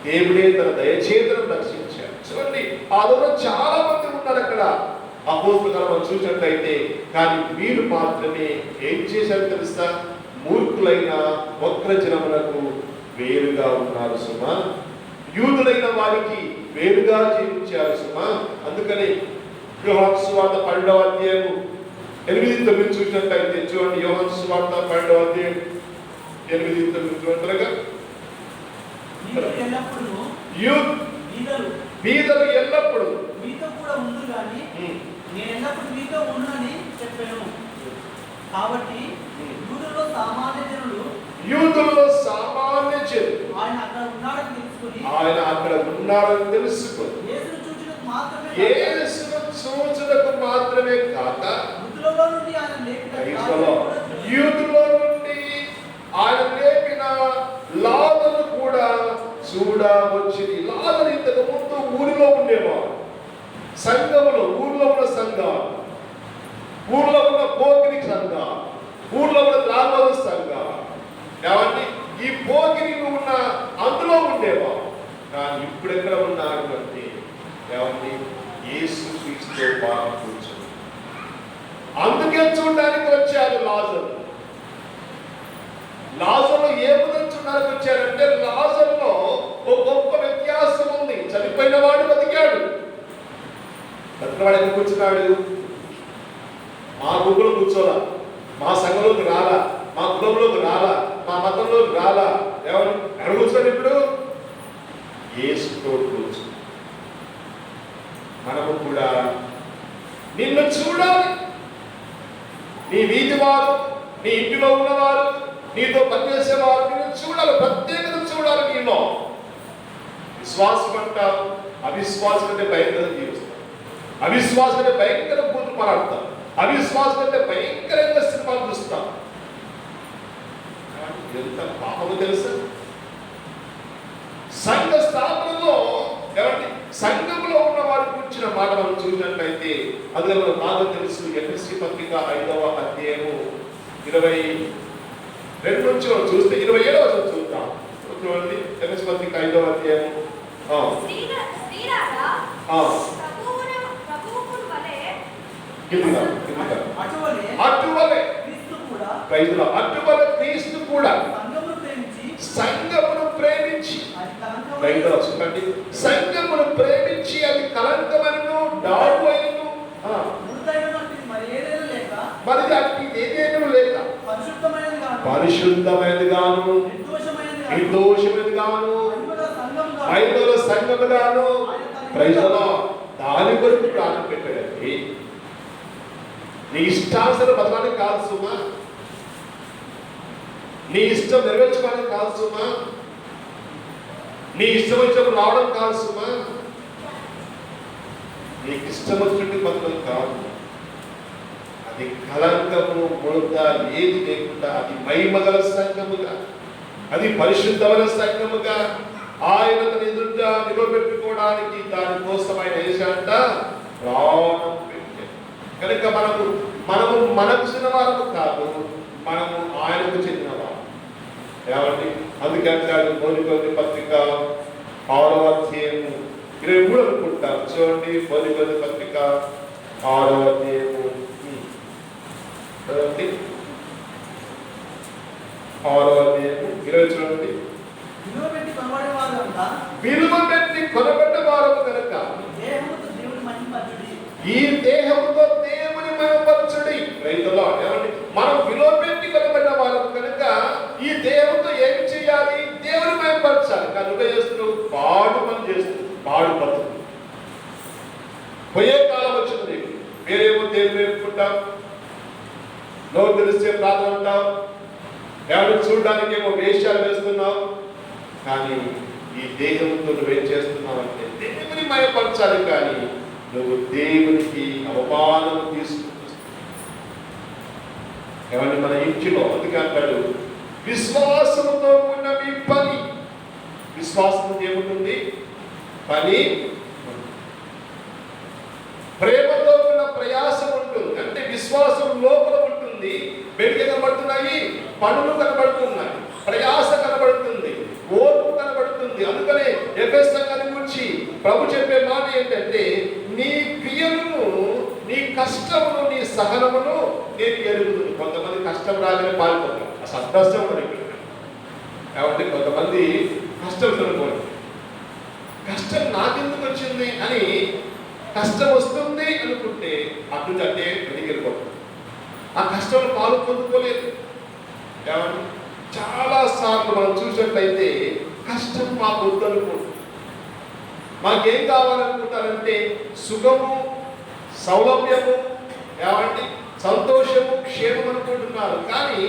దేవుడే తన దయచేతను రక్షించాడు. చూడండి ఆ రోజు చాలా మంది ఉన్నారు అక్కడ అపోస్తలులను మనం చూసినట్లయితే, కానీ వీరు మాత్రమే ఏం చేశారు తెలుసా? మూర్ఖులైన వక్రజనములకు వేరుగా ఉన్నారు సుమా, యూదులైన వారికి వేరుగా జీవించారు సుమా. అందుకని యోహాను సువార్త 12వ అధ్యాయము 8-9 చూసినట్లయితే చూడండి. యోహాను సువార్త 12వ అధ్యాయం 8-9 చూడగా, బీదలు ఎల్లప్పుడు ఉండునని చెప్పాను. కాబట్టి యూదులలో సామాన్య జనులు ఆయన అక్కడ ఉన్నాడని తెలుసుకొని యేసును చూచుటకు మాత్రమే కాక యూదులో నుండి ఆయన లేపిన లాజరు కూడా చూడవచ్చింది. లాజరు ఇంతకు ముందు ఊరిలో ఉండేవాడు, సంఘములో, ఊర్లో ఉన్న సంఘాలు, ఊర్లో ఉన్న పోకిరి సంఘాలు, ఊర్లో ఉన్న త్రాగోలు సంఘాలు, ఏమండి ఈ పోకిరిలో ఉన్న అందులో ఉండేవాడు. కానీ ఇప్పుడు ఎక్కడ ఉన్నాడు అంటే ఏమండి యేసు క్రీస్తుతో పాటు కూర్చొని, అందుకే చూడడానికి వచ్చారు లాజరు. లాజరులో ఏముందని చూడడానికి వచ్చారంటే లాజరులో ఒక గొప్ప వ్యత్యాసం ఉంది. చనిపోయిన వాడు బతికాడు. బతికవాడు ఎందుకు కూర్చున్నాడు? మా గుంపులో కూర్చోలా, మా సంఘంలోకి రాలా, మా కులంలోకి రాలా, మా మతంలోకి రాలా. ఎవరు ఎక్కడ కూర్చోండి? ఇప్పుడు యేసుతో కూర్చో. మనము కూడా నిన్ను చూడాలి. నీ వీధి వారు, నీ ఇంటిలో ఉన్నవారు, నీతో పనిచేసేవారు నిన్ను చూడాలి, ప్రత్యేకత చూడాలి. నీలో విశ్వాసం అంటావు, అవిశ్వాసం అంటే భయంకరంగా జీవిస్తాం, అవిశ్వాసం అంటే భయంకర బూతులు మాట్లాడతాం, అవిశ్వాసం అంటే భయంకరంగా సినిమాలు చూస్తాం. ఎంత పాపము తెలుసా? సంఘ స్థాపనలో ఏమంటే సంఘంలో ఉన్న వారి గురించిన మాట మనం చూసినట్లయితే అది మనకు బాగా తెలుసు. ఎఫెసీ పత్రిక 5వ అధ్యాయము 22 నుంచి మనం చూస్తే 27వ వచనం చూద్దాం. చూడండి, ఎఫెసీ పత్రిక 5వ అధ్యాయము. అటువలే క్రీస్తు కూడా సంఘమును ప్రేమించి, సంఘమును ప్రేమించి అది కలంకమను డాడు అయినను మరి అట్టి ఏదేనూ లేక పరిశుద్ధమైనది గాను నిర్దోషమైనది గాను ఐదవ సంఘము గాను ప్రజలో దాని కొరకు ప్రాణం పెట్టాడండి. నీ ఇష్టానుసారం బతకడానికి కాదు సుమా, నీ ఇష్టం నెరవేర్చుకోవడానికి కాదు సుమా, నీ ఇష్టం వచ్చినప్పుడు రావడం కాదు సుమా, నీకు ఇష్టం వచ్చినట్టు బతకడం కాదు. అది కలంకము ముడత ఏది లేకుండా అది మహిమగల సంఘముగా, అది పరిశుద్ధమైన సంఘముగా ఆయన తన ఎదుట నిలబెట్టుకోవడానికి దానికోసం ఆయన వేసాట ప్రాణం పెట్టాడు. కనుక మనము మనకు చెందిన వారము కాదు, మనము ఆయనకు చెందిన వారు. ఏమండి అందుకే అంటాడు మొదటి పత్రిక 6వ అధ్యాయము 23 అనుకుంటాం. చూడండి, మొదటి పత్రిక 6వ అధ్యాయము 6వ అధ్యాయము 20 చూడండి. విలువ పెట్టి కొనబడ్డ వారము కనుక ఈ దేహముతో దేవుని మహిమపరచుడి. రైతులో ఏమండి మనం విలువ పెట్టి కొనబడ్డ వారము కనుక ఈ దేహంతో ఏమి చేయాలి? దేవుని మహిమపరచాలి. కనుక చేస్తున్నావు పాడు పని చేస్తుంది, పాడు పడుతుంది. పోయే కాలం వచ్చింది, వేరేమో దేవుని వేపుకుంటాం, నోరు తెలిస్తే ప్రార్థన అంటావు, ఎవరు చూడడానికి ఏమో వేషాలు వేస్తున్నావు. కానీ ఈ దేహంతో నువ్వేం చేస్తున్నావు అంటే దేవుని మహిమపరచాలి, కానీ నువ్వు దేవునికి అవమానం తీసుకుంటున్నావు. ఏమంటే మన ఇంటిలో అందుకే అంటాడు విశ్వాసంతో ఉన్న మీ పని. విశ్వాసం ఏముంటుంది? పని. ప్రేమతో ఉన్న ప్రయాసం ఉంటుంది. అంటే విశ్వాసం లోపల ఉంటుంది, బయటికి కనబడుతున్నాయి, పనులు కనబడుతున్నాయి, ప్రయాస కనబడుతుంది, ఓర్పు కనబడుతుంది. అందుకనే ఎఫెసు సంఘాన్ని గురించి ప్రభు చెప్పే మాట ఏంటంటే నీ క్రియలను, నీ కష్టమును, నీ సహనమును నేను ఎరుగుతుంది. కొంతమంది కష్టం రాగానే పాల్గొంటారు, అసలు అదృష్టం ఉన్నది ఇక్కడ. కాబట్టి కొంతమంది కష్టం కనుకోండి, కష్టం నాకెందుకు వచ్చింది అని కష్టం వస్తుంది అనుకుంటే అటు అంటే వెలిగిపోతుంది. ఆ కష్టం పాలు పొందుకోలేదు. చాలా సార్లు మనం చూసినట్లయితే కష్టం మాకు వద్దనుకుంటుంది. మాకేం కావాలనుకుంటారంటే సుఖము, సౌలభ్యము, ఏమండి సంతోషము క్షేమం అనుకుంటున్నారు. కానీ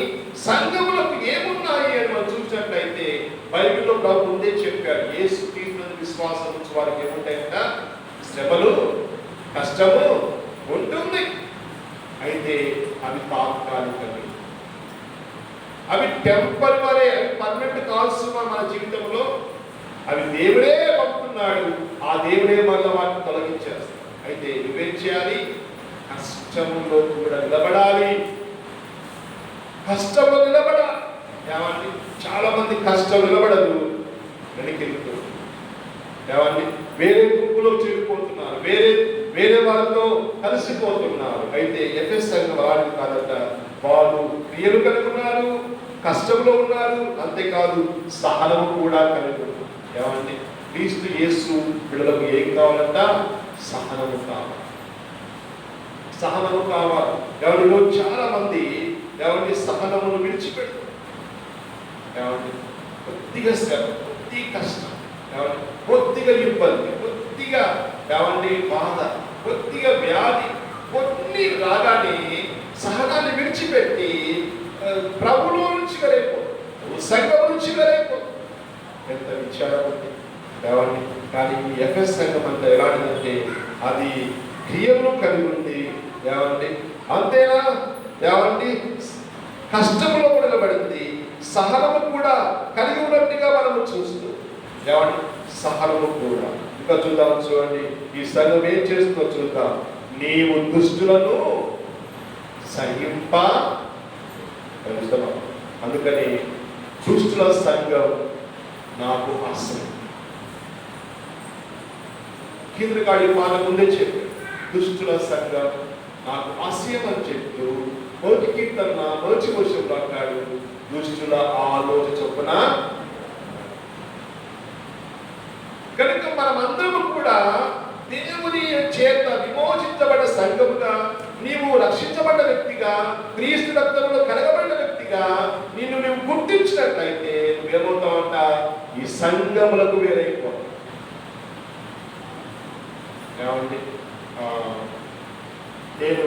సంఘములకు ఏమున్నాయి అని మనం చూసినట్లయితే బైబిల్లో ప్రభు ముందే చెప్పారు, యేసు క్రీస్తునందు విశ్వాసం ఉంచి వారికి ఏముంటాయంట? శ్రమలు, కష్టము ఉంటుంది. అయితే అవి తాత్కాలికమే, అవి టెంపరరీ, అవి పర్మనెంట్ కాల్స్ మన జీవితంలో. అవి దేవుడే పంపుతున్నాడు, ఆ దేవుడే మళ్ళీ వాటిని తొలగించేస్తాడు. అయితే నువ్వేం చేయాలి? కష్టంలో కూడా నిలబడాలి. కష్టంలో నిలబడాలి. ఏమండి చాలా మంది కష్టం నిలబడదు, వెనకెళ్తూ ఏమండి వేరే గుంపులో చేరిపోతున్నారు, వేరే వాళ్ళతో కలిసిపోతున్నారు. అయితే ఎఫెస్ సంఘం వారిని కాదట, వారు క్రియలు కలిగి ఉన్నారు, కష్టంలో ఉన్నారు, అంతేకాదు సహనము కూడా కలిగి ఉన్నారు. ఏమండి క్రీస్తు యేసు బిడ్డలకు ఏం కావాలంట? సహనము కావాలి, సహనము కావాలి. ఎవరిలో చాలా మంది ఏమండి సహనమును విడిచిపెడతారు. ఏమండి కొద్దిగా శ్రమ, కొద్దిగా కష్టం, ఏమండి కొద్దిగా ఇబ్బంది, కొద్దిగా ఏమండి బాధ, కొద్దిగా వ్యాధి, కొన్ని రాగానే సహనాన్ని విడిచిపెట్టి ప్రభులో నుంచి వెళ్ళిపోతారు, సంఘం నుంచి వెళ్ళిపోతారు. ఎంత విచారం ఉంది ఏమండి. కానీ ఈ ఎఫెస్ సంఘం అంతా ఎలాంటిదంటే అది క్రియలు కలిగి ఉంది. ఏమండి అంతేనా? ఏమండి కష్టంలో కూడా నిలబడింది, సహనము కూడా కలిగి ఉన్నట్టుగా మనము చూస్తూ. ఏమండి సహనము కూడా. ఇంకా చూద్దాం, చూడండి ఈ సంఘం ఏం చేస్తుందో చూద్దాం. నీవు దుష్టులను సహింప. అందుకని దుష్టుల సంఘం నాకు ఆశ్రయం. కీర్తికాడి మాట ముందే చెప్పారు, దుష్టుల సంఘం నాకు ఆశ్రయం అని చెప్తూ మొదటి కీర్తన మొదటి వర్షంలో అంటాడు, దుష్టుల ఆలోచన చొప్పున. కనుక మనమందరము కూడా దేవుని చేత విమోచించబడ్డ సంఘముగా, నీవు రక్షించబడ్డ వ్యక్తిగా, క్రీస్తు రక్తంలో కడగబడ్డ వ్యక్తిగా నిన్ను నువ్వు గుర్తించినట్లయితే నువ్వేమవుతావంట? ఈ సంఘములకు వేరైపోతావు. ఏమండి నేను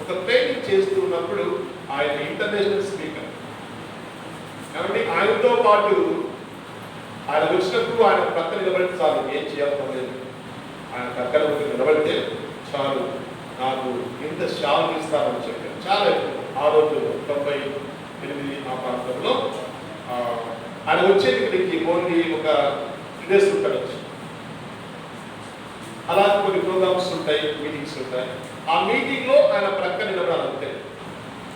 ఒక ట్రైనింగ్ చేస్తున్నప్పుడు ఆయన ఇంటర్నేషనల్ స్పీకర్. ఏమండి ఆయనతో పాటు ఆయన వచ్చినప్పుడు ఆయన పక్కన నిలబడితే చాలు, ఏం చేయలేదు. ఆయన పక్కన నిలబడితే చాలు, నాకు ఇంత షాల్ ఇస్తామని చెప్పారు. చాలా ఎక్కువ ఆ రోజు 98 ఆ ప్రాంతంలో. ఆయన వచ్చేది ఇక్కడికి ఓన్లీ ఒక 3 days ఉంటాడు. అలా కొన్ని ప్రోగ్రామ్స్ ఉంటాయి, మీటింగ్స్ ఉంటాయి. ఆ మీటింగ్లో ఆయన ప్రక్కన నిలబడాలంటే,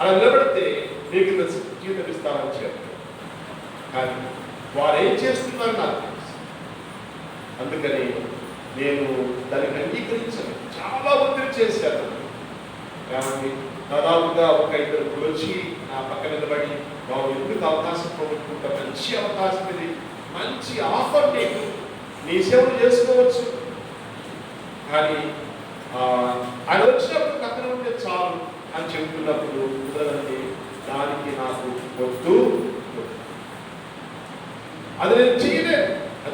అలా నిలబడితే మీకు ఇంత జీవితం ఇస్తామని చెప్పారు. కానీ వారు ఏం చేస్తున్నారు నాకు తెలుసు. అందుకని నేను దానికి అంగీకరించాను. చాలా ఒత్తిడి చేశాను. కాబట్టి దాదాపుగా ఒక 2 వచ్చి నా పక్కన నిలబడి, బాబు ఎందుకు అవకాశం పోగొట్టుకుంటా, మంచి అవకాశం ఇది, మంచి ఆఫర్, నీకు నీ సేవలు చేసుకోవచ్చు. కానీ ఆయన వచ్చినప్పుడు పక్కన ఉంటే చాలు అని చెప్తున్నప్పుడు కుదరదండి, దానికి నాకు వద్దు, అది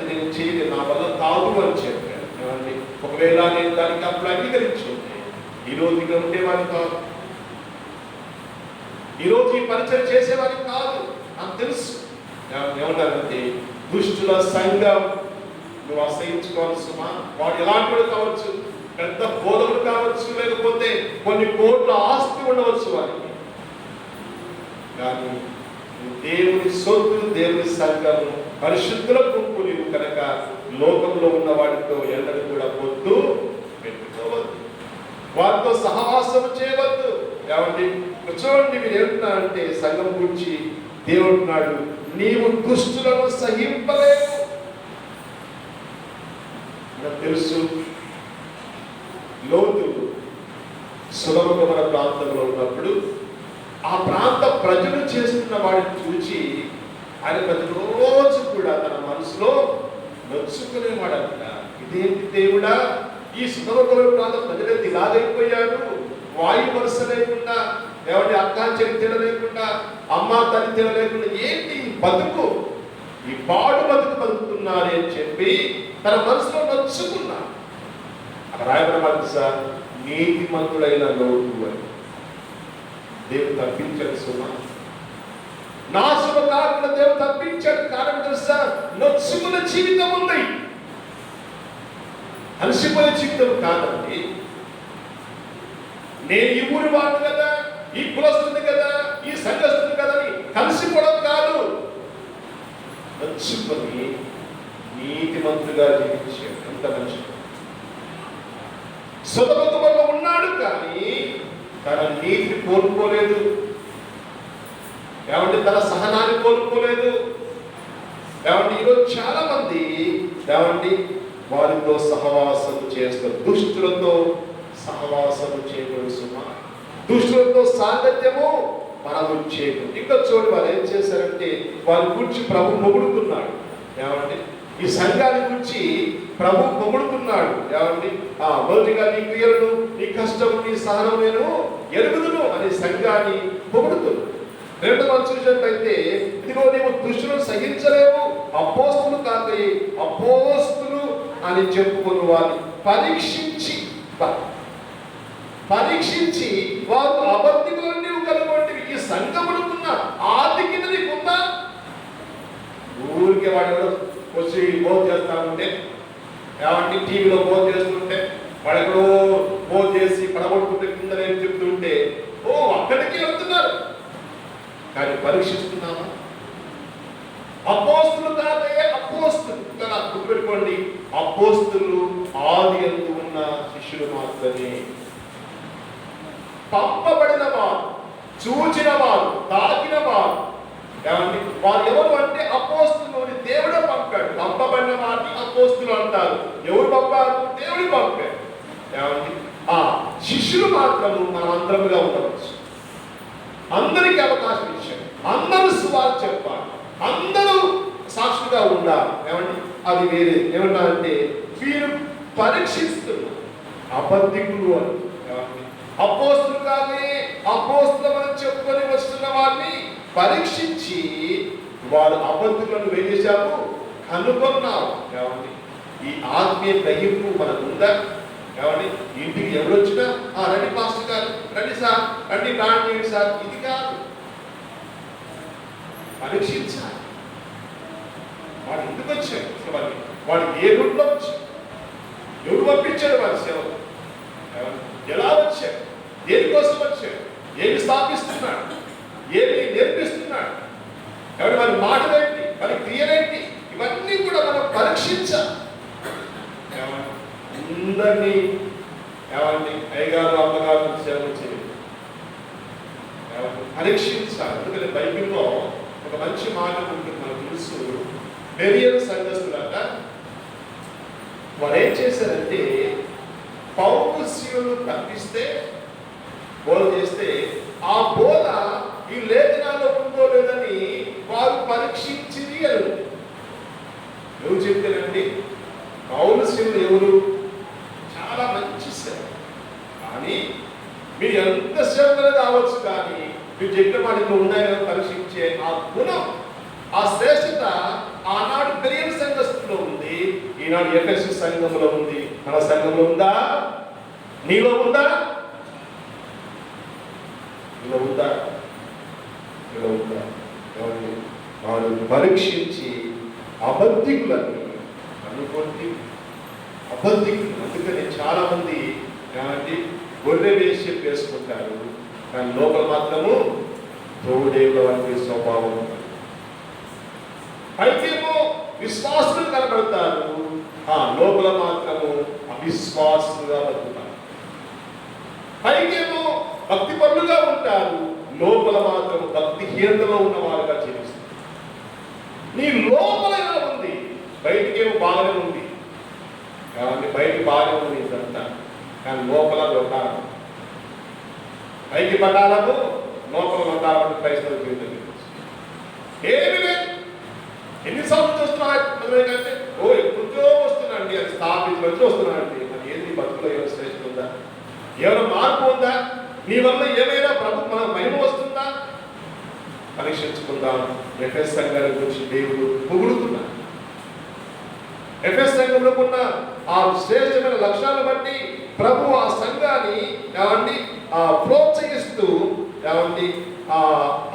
నేను చేయలేదు, నా వల్ల కాదు అని చెప్పాను. ఏమండి ఒకవేళ నేను దానికి అప్పుడు అంగీకరించి ఉంటే ఈరోజు ఇక్కడ ఉండేవాడిని కాదు, ఈరోజు ఈ పరిచయం చేసేవాడిని కాదు. నాకు తెలుసు. ఏమంటారంటే దుష్టుల సంఘం నువ్వు అసహించుకోవాలి సుమా. వాడు ఎలాంటి వాడు కావచ్చు, పెద్ద బోధకుడు కావచ్చు, లేకపోతే కొన్ని కోట్ల ఆస్తి ఉండవచ్చు వారికి. కానీ దేవుని సొత్తు, దేవుని సంఘము, పరిశుద్ధుల గుంపు నీవు కనుక లోకంలో ఉన్న వాడితో ఎన్నడూ కూడా పొత్తు పెట్టుకోవద్దు, వారితో సహవాసం చేయవద్దు. ఏమండి చూడండి, మీరు ఏమంటున్నారంటే సంఘం గురించి దేవుడు నాడు నీవు దుష్టులను సహింపలేవు. నాకు తెలుసు, లోతు సులభమైన ప్రాంతంలో ఉన్నప్పుడు ఆ ప్రాంత ప్రజలు చేస్తున్న వాడిని చూచి ఆయన ప్రతిరోజు కూడా తన మనసులో నొచ్చుకునేవాడంట. ఇదేంటి దేవుడా, ఈ సులభమైన ప్రాంత ప్రజలైతే ఇలాగైపోయాడు, వాయు వరుస లేకుండా, ఎవరి అక్కా చెల్లి లేకుండా, అమ్మ తల్లి లేకుండా, ఏంటి బతుకు, ఈ పాడు బతుకు బతుకుతున్నారే అని చెప్పి తన మనసులో నొచ్చుకున్నాడు. అక్కడ రాయబడి సార్ నీతిమంతుడైన లోటు అని దేవుడు తప్పించాడు సుమా. నాశనం కాకుండా దేవుడు తప్పించాడు. కారణం తెలుసా? నొచ్చుకున్న జీవితం ఉంది, అలసిపోయే జీవితం కాదండి. నేను ఈ ఊరి వాడు కదా, ఈ కులస్తుంది కదా, ఈ సంఘస్తుంది కదా అని కలిసిపోవడం కాదు. నొచ్చుకొని నీతిమంతుగా జీవించాడు. ఎంత మంచి సుతమతలో ఉన్నాడు, కానీ తన నీతిని కోల్పోలేదు. ఏమంటే తన సహనాన్ని కోల్పోలేదు. ఏమంటే ఈరోజు చాలా మంది ఏమండి వారితో సహవాసం చేస్తారు. దుష్టులతో సహవాసము చేయకూడదు సుమా. దుష్టులతో సాంగత్యము మనము చేయకూడదు. ఇంకా చూడు వారు ఏం చేశారంటే వారి గురించి ప్రభు పొగుడుతున్నాడు. ఏమండి ఈ సంఘాన్ని గురించి ప్రభు పొగుడుతున్నాడు. ఏమండి మొదటిగా నీ క్రియలను, నీ కష్టం, నీ సహనం నేను ఎరుగుదును అని సంఘాన్ని పొగుడుతున్నాడు. రెండు మనం చూసినట్లయితే ఇదిగో నీవు దుష్టులను సహించలేవు, అపోస్తులు కాకయే అపోస్తులు అని చెప్పుకుని వారిని పరీక్షించి వారు అబద్ధికులను నీవు కనుగొంటివి. ఈ సంఘమునుకున్న ఆర్థికత నీకుందా? ఊరికే వాడు వచ్చి బోధ చేస్తా ఉంటే, ఏమంటే టీవీలో బోధ చేస్తుంటే, వాడెక్కడో బోధ చేసి పడగొట్టుకుంటే కింద నేను చెప్తుంటే అక్కడికి వెళ్తున్నారు, కానీ పరీక్షిస్తున్నామా? అపోస్తులు కాదయ్యే అపోస్తులు. గుర్తుపెట్టుకోండి, అపోస్తులు ఆది యందు ఉన్న శిష్యులు మాత్రమే. పంపబడిన వారు, చూచిన వారు, తాకిన వారు, ఏమండి వారు ఎవరు అంటే అపోస్తులు అని దేవుడే పంపాడు. పంపబడిన వారిని అపోస్తులు అంటారు. ఎవరు పంపారు? దేవుడు పంపాడు. ఏమండి శిష్యులు మాత్రము మనం అందరముగా ఉండవచ్చు. అందరికీ అవకాశం ఇచ్చాడు. అందరూ సువార్త చెప్పాలి, అందరూ సాక్షిగా ఉండాలి. ఏమండి అది వేరే. ఏమంటారంటే వీరు పరీక్షిస్తున్నారు, అబద్ధికులు అని. అపోస్తులు కానీ అపోస్తులమని చెప్పుకొని వస్తున్న వారిని పరీక్షించి వారు అబద్ధికులను వేసేశారు, కనుగొన్నారు. ఏమండి ఈ ఆత్మీయ గ్రహింపు మనకు ఉందా? ఏమండి ఇంటికి ఎవరు వచ్చినా రండి పాస్టర్ గారు, రండి సార్, రండి ప్రాణం చేయండి సార్, ఇది కాదు. పరీక్షించాలి. వాడు ఎందుకు వచ్చాడు? వాడు ఏ రూట్లో వచ్చాడు? ఎవరు పంపించాడు వారి సేవకు? ఎలా వచ్చాడు? దేనికోసం వచ్చాడు? ఏమి స్థాపిస్తున్నాడు? ఏమి నేర్పిస్తున్నాడు? ఎవరి వారి మాటలేంటి, వారి క్రియలేంటి, ఇవన్నీ కూడా మనం పరీక్షించాలి. అందరినీ ఏమండి అయ్యగారు అమ్మగారు సేవ చేయాలి, పరీక్షించాలి. ఎందుకంటే బైబిల్లో ఒక మంచి మాట ఉంటుంది మనకు తెలుసు. బెరియల్ సంఘస్థులట వారు ఏం చేశారంటే పౌరుషులు తప్పిస్తే బోధ చేస్తే ఆ బోధ ఈ లేఖనాల్లో ఉందో లేదని వారు పరీక్షించింది అని. ఎవరు చెప్తారండి? పౌరుషులు ఎవరు? చాలా మంచి సేవ, కానీ మీరు ఎంత సేవలు కావచ్చు, కానీ మీరు చెప్పిన వాటిలో ఉన్నాయో పరీక్షించే ఆ గుణం, ఆ శ్రేష్టత ఆనాడు బెరియల్ సంఘస్థులో ఉంది, ఈనాడు ఎఫెసు సంఘంలో ఉంది. మన సంఘంలో ఉందా? నీలో ఉందా? నీలో ఉందా? నీలో ఉందా? వారు పరీక్షించి అబద్ధికులని అనుకోండి. అబద్ధికులు. అందుకని చాలా మంది ఏమంటే గొర్రె వేషం వేసుకుంటారు, కానీ లోపల మాత్రము తోడేవుల వంటి స్వభావం. పైకేమో విశ్వాసులు కనబడతారు, లోపల మాత్రము అవిశ్వాసులుగా బతుకుతారు. పైకేమో భక్తి పరులుగా ఉంటారు, లోపల మాత్రం భక్తిహీనతలో ఉన్న వారుగా జీవిస్తారు. నీ లోపల ఎలా ఉంది? బయటికేమో బాగానే ఉంది, కాబట్టి బయట బాగానే ఉంది ఇదంతా, కానీ లోపల లోకాలు. పైకి పట్టాలకు లోపల లోకాలంటే క్రైస్తవ జీవితం ఏమి లేదు. ఎన్నిసార్లు చూస్తున్నారంటే ఎప్పుడో వస్తున్నాండి, అది స్థాపించి వస్తున్నానండి. మరి ఏంటి బతుకులో ఏమైనా శ్రేష్ఠ ఉందా? ఏమైనా మార్పు ఉందా? నీ వల్ల ఏమైనా మన మహిమ వస్తుందా? పరీక్షించుకుందాం. ఎఫెస్ సంఘాల గురించి దేవుడు పొగుడుతున్నాడు. ఎఫెస్ సంఘంలో ఉన్న ఆ శ్రేష్టమైన లక్షణాలను బట్టి ప్రభు ఆ సంఘాన్ని ఏమండి ప్రోత్సహిస్తూ ఏమండి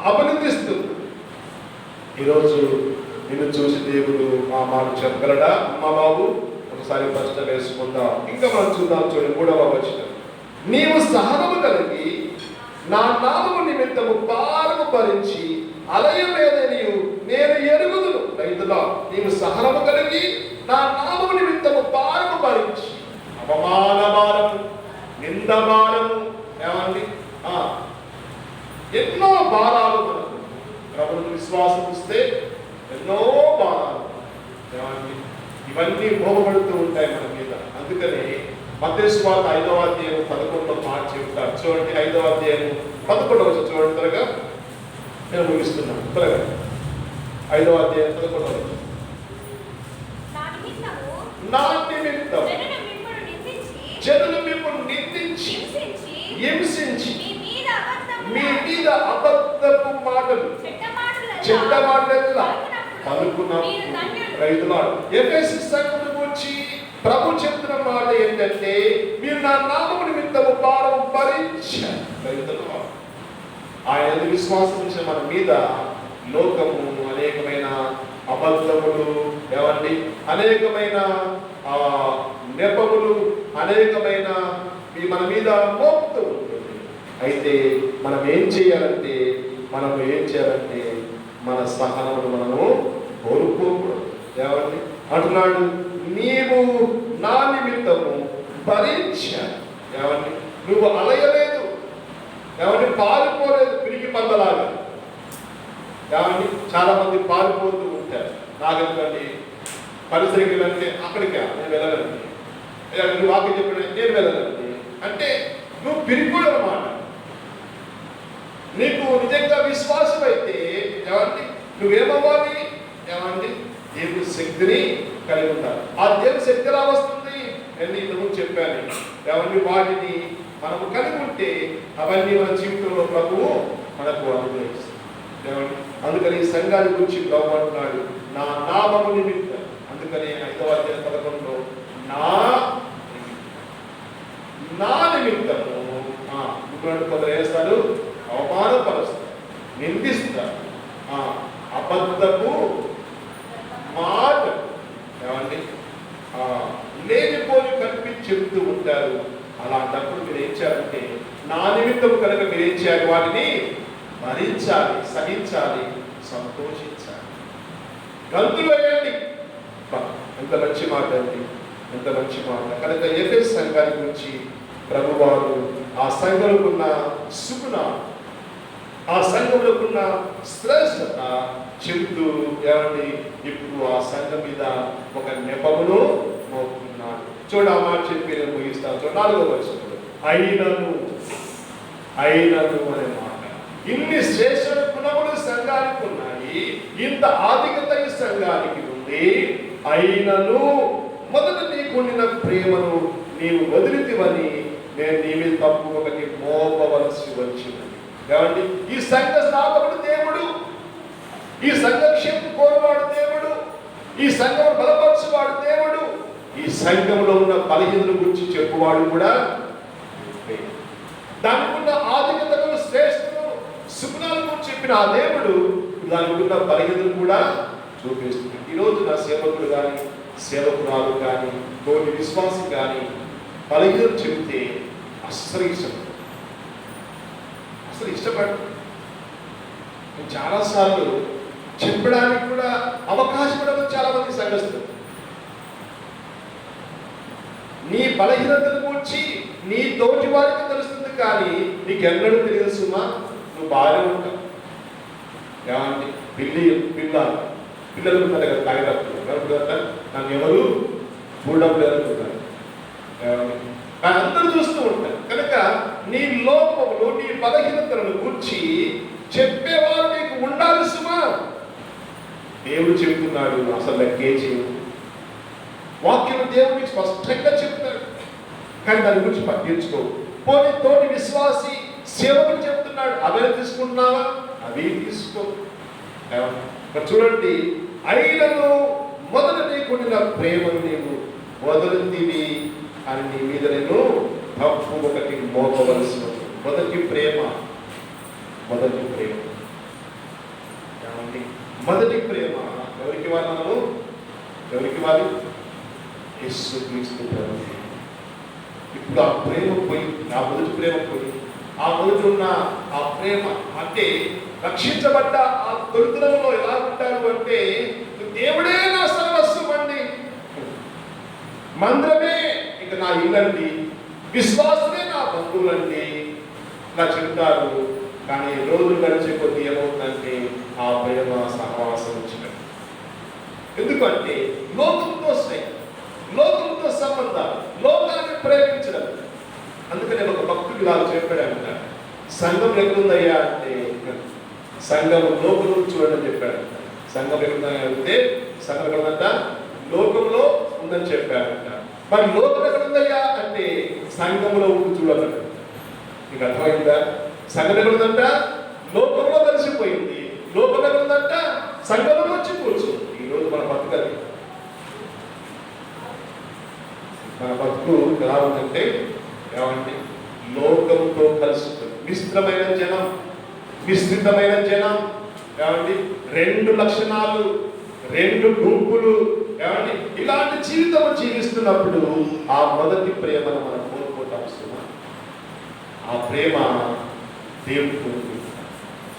అభినందిస్తూ ఈరోజు నిన్ను చూసి దేవుడు ఆ మాట చెప్పగలడా? అమ్మ బాబు ఒకసారి ప్రశ్న వేసుకుందాం. ఇంకా మనం చూద్దాం. చూడండి 3వ వచనం. నీవు సహనము కలిగి నా నామము నిమిత్తము భారము భరించి అలయలేదని నేను ఎరుగుదును. రైతులా, నీవు సహనము కలిగి నా నామము నిమిత్తము భారము భరించి, అవమాన భారము, నింద భారము, ఏమండి ఎన్నో భారాలు మనకు ప్రభువుకు విశ్వాసం ఇస్తే ఎన్నో భారాలు ఏమండి ఇవన్నీ మోపబడుతూ ఉంటాయి మన మీద. అందుకని మత్తయి సువార్త 5వ అధ్యాయం 11వ మాట చెప్తారు. చూడండి 5వ అధ్యాయం 11వ వచనం చూడండి. త్వరగా నేను ముగిస్తున్నాను. త్వరగా 5వ అధ్యాయం 11వ వచనం. నా నిమిత్తం జనులు మిమ్మల్ని నిందించి హింసించి మీ మీద అబద్ధపు మాటలు చెడ్డ మాటలు పలుకున్నప్పుడు రైతులాడు. ఎఫెసు సంఘమును గురించి ప్రభు చెప్తున్న మాట ఏంటంటే, మీరు నా నామము నిమిత్తము భారము భరించారు. రైతులాడు, ఆయన విశ్వాసం ఉంచిన మన మీద లోకము అనేకమైన అబద్ధములు ఏమండి అనేకమైన నెపములు అనేకమైన మన మీద మోపుతూ ఉంటుంది. అయితే మనం ఏం చేయాలంటే మన సహనమును మనము కోరుకోకూడదు. ఏమండి అంటున్నాడు, నీవు నా నిమిత్తము భరించాను. ఏమండి నువ్వు అలయలేదు, ఏమండి పారిపోలేదు పిరికి పందలాగా. ఏమండి చాలా మంది పారిపోతూ ఉంటారు. నాగండి పరిసరికి అంటే అక్కడికి నేను వెళ్ళనండి, నువ్వు వాకి చెప్పిన నేను వెళ్ళనండి అంటే నువ్వు పిరిపోడు అన్నమాట. నీకు నిజంగా విశ్వాసం అయితే ఏమండి నువ్వేమవ్వాలి? ఏమండి దేవుని శక్తిని కలిగి ఉంటారు. ఆ దేవుని శక్తి ఎలా వస్తుంది? నేను ఇంతకు చెప్పాను. ఏమండి వాటిని మనము కలిగి ఉంటే అవన్నీ మన జీవితంలో ప్రభువు మనకు అనుగ్రహిస్తుంది. ఏమండి అందుకని ఈ సంఘాన్ని గురించి ప్రభు అంటున్నాడు, నా నామము నిమిత్తం. అందుకని 5వ అధ్యాయం 11లో నా నిమిత్తము కొందరు వేస్తాడు, అవమానపరుస్తారు, నిందిస్తారు, అబద్ధపు మాట ఏమండి లేనిపోని కనిపించి చెబుతూ ఉంటారు. అలాంటప్పుడు మీరు ఏం చేయాలంటే నా నిమిత్తం కనుక మీరు ఏం చేయాలి? వాటిని భరించాలి, సహించాలి, సంతోషించాలి, గంతులు వేయండి. ఎంత మంచి మాట అండి, ఎంత మంచి మాట. కనుక ఎఫెసు సంఘాన్ని గురించి ప్రభువారు ఆ సంఘములకున్న సుగుణ, ఆ సంఘములకున్న శ్రేష్టత చెబుతూ ఏమండి ఇప్పుడు ఆ సంఘం మీద ఒక నెపమును మోపుతున్నాడు. చూడ ఆ మాట చెప్పి నేను ముగిస్తాను. 4వ వచనంలో అయినను అనే మాట. ఇన్ని శ్రేష్ఠ గుణములు సంఘానికి ఉన్నాయి, ఇంత ఆధిక్యత ఈ సంఘానికి ఉంది. అయినను మొదట నీకుండిన ప్రేమను నీవు వదిలితివని నేను నీ మీద తప్పు ఒకటి మోపవలసి వచ్చింది. ఏమండి ఈ సంఘ స్థాపకుడు దేవుడు, ఈ సంఘక్షేమం కోరువాడు దేవుడు, ఈ సంఘం బలపరచువాడు దేవుడు, ఈ సంఘంలో ఉన్న బలహీనల గురించి చెప్పువాడు కూడా, దానికి ఉన్న ఆధిక్యతలు శ్రేష్టము సుగుణాల గురించి చెప్పిన ఆ దేవుడు దానికి ఉన్న బలహీనలు కూడా చూపిస్తుంది. ఈరోజు నా సేవకుడు కానీ సేవకురాలు కానీ తోటి విశ్వాసం కానీ బలహీనలు చెబితే అస్సలు ఇష్టపడు. చాలాసార్లు చెప్పడానికి కూడా అవకాశం ఇవ్వడం చాలా మంది సంఘస్థులు. నీ బలహీనతను గురించి నీ తోటి వారికి తెలుస్తుంది, కానీ నీకెన్నడూ తెలియదు సుమా. నువ్వు బాగానే ఉంటావు. ఏమంటే పిల్లలు ఉంటారు కదా, తాగేటప్పుడు నన్ను ఎవరు చూడడం లేదనుకుంటారు. అందరూ చూస్తూ ఉంటారు. కనుక నీ లోపములు నీ బలహీనతలను గురించి చెప్పేవారు నీకు ఉండాలి సుమా. దేవుడు చెబుతున్నాడు, అసలు లెక్కే చేయవు. వాక్యం దేవుడికి స్పష్టంగా చెప్తాడు, కానీ దాని గురించి పట్టించుకోవు. పోనీ తోటి విశ్వాసి సేవకుడు చెప్తున్నాడు, అవే తీసుకుంటున్నావా? అవి తీసుకో. చూడండి, అయినను మొదట నీకుండిన ప్రేమను నీవు వదులుతీవి అని నీ మీద నేను తప్పు ఒకటి మోపవలసి ఉంది. మొదటి ప్రేమ ఏమండి? మొదటి ప్రేమ ఎవరికి ఇవ్వాలి? మనము ఎవరికి ఇవ్వాలి? యేసుక్రీస్తు ప్రభువుకి. ఇప్పుడు ఆ ప్రేమ పోయి, ఆ మొదటి ప్రేమ పోయి, ఆ మొదటి ఉన్న ఆ ప్రేమ అంటే రక్షించబడ్డ ఆ తొలితనంలో ఎలా ఉంటారు అంటే, దేవుడే నా సర్వస్వం అండి, మందిరమే ఇక నా ఇల్లండి, విశ్వాసమే నా బంధువులండి ఇలా చెప్తారు. కానీ రోజులు గడిచే కొద్ది ఏమవుతుందంటే ఆ ప్రేమ సహవాసం వచ్చినట్టు. ఎందుకంటే లోకంతో స్నేహం, లోకంతో సంబంధాలు, లోకాన్ని ప్రేమించడం. అందుకనే ఒక భక్తుడు ఇలా చెప్పాడంట, సంఘం ఎక్కడుందయ్యా అంటే సంఘం లోకం చూడని చెప్పాడంట. సంఘం ఎక్కడుందని అడిగితే సంఘం ఎక్కడుందంట? లోకంలో ఉందని చెప్పాడంట. మరి లోకం ఎక్కడుందయ్యా అంటే సంఘంలో ఉండి చూడాలంట. మీకు అర్థమైందా? సంఘం ఎక్కడుందంట? లోకంలో కలిసిపోయింది. లోకం ఎక్కడుందంట? సంఘంలో వచ్చి కూర్చుంది. ఈరోజు మన బతుకది, మన బతుకు ఎలా ఉందంటే ఏమంటే లోకంతో కలిసిపోయింది. విస్తృతమైన జనం ఏమండి, 2 లక్షణాలు, 2 గుంపులు ఏమండి, ఇలాంటి జీవితం జీవిస్తున్నప్పుడు ఆ మొదటి ప్రేమను మనం కోల్పోతాం. ఆ ప్రేమ దేవుడు కోరుకుంటున్నాడు.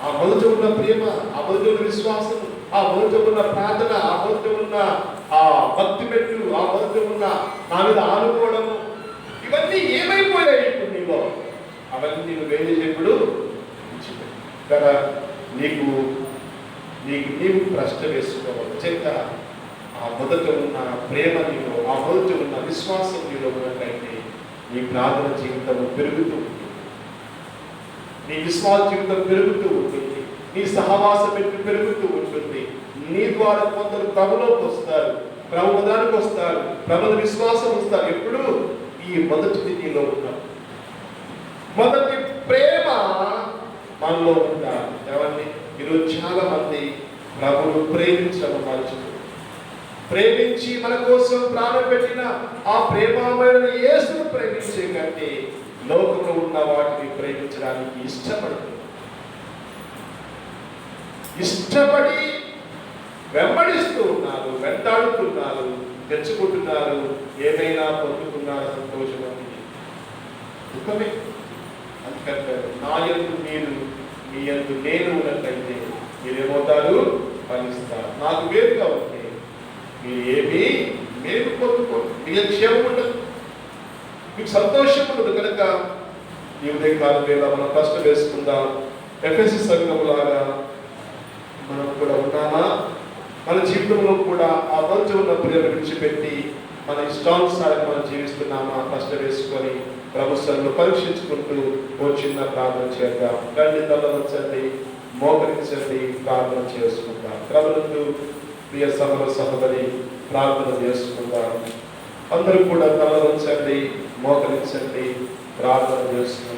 ఆ మొదట ఉన్న ప్రేమ, ఆ మొదట ఉన్న విశ్వాసం, ఆ మొదట ఉన్న ప్రార్థన, ఆ మొదట ఉన్న ఆ భక్తి పెట్టు, ఆ మొదట ఉన్న నా మీద ఆనుకోవడము, ఇవన్నీ ఏమైపోయాయి ఇప్పుడు నీలో? అవన్నీ నువ్వు ఏం చేసేప్పుడు కదా నీవు ప్రశ్న వేసుకోవాలి. నిజంగా ఆ మొదట ఉన్న ప్రేమ నీలో, ఆ మొదట ఉన్న విశ్వాసం నీలో ఉన్నట్లయితే నీ ప్రార్థన జీవితం పెరుగుతూ ఉంటుంది, నీ విశ్వాస జీవితం పెరుగుతూ ఉంటుంది, నీ సహవాసం పెరుగుతూ ఉంటుంది. నీ ద్వారా కొందరు ప్రభులోకి వస్తారు, ప్రభుదానికి వస్తారు, ప్రభుల విశ్వాసం వస్తారు. ఎప్పుడు ఈ మొదటిది నీలో ఉన్నారు. మొదటి ప్రేమ మనలో ఉండాలి. ఏమండి, ఈరోజు చాలా మంది ప్రభువును ప్రేమించడం మర్చిపోయారు. ప్రేమించి మన కోసం ప్రాణం పెట్టిన ఆ ప్రేమమైన యేసును ప్రేమించే కంటే లోకంలో ఉన్న వాటిని ప్రేమించడానికి ఇష్టపడి వెంబడిస్తూ ఉన్నారు, వెంటాడుతున్నారు, తెచ్చుకుంటున్నారు, ఏమైనా పొందుతున్నారు, సంతోషం అని దుఃఖమే. అందుకంటే నా యందు మీరు, మీ యందు నేను ఉన్నట్లయితే మీరేమవుతారు? ఫలిస్తారు. నాకు వేరుగా ఉంటే మీరు ఏమీ మేలు పొందుకోండి, మీకు క్షేమం ఉండదు, మీకు సంతోషం ఉండదు. కనుక ఈ ఉదయకాలం వేళ మనం కష్టం వేసుకుందాం. ఎఫెసీ సంఘములాగా మనం కూడా ఉన్నామా? మన జీవితంలో కూడా ఆ మొదటి ఉన్న ప్రేమ విడిచిపెట్టి మన ఇష్టానుసారం మనం జీవిస్తున్నామా? కష్టం వేసుకొని ప్రభుత్వంలో పరీక్షించుకుంటూ ఓ చిన్న ప్రార్థన చేద్దాం. రండి, తలవంచండి, మోకరించండి, ప్రార్థన చేసుకుందాం. ప్రభునందు ప్రియ సహోదరి ప్రార్థన చేసుకుందాం. అందరూ కూడా తలవంచండి, మోకరించండి, ప్రార్థన చేసుకుందాం.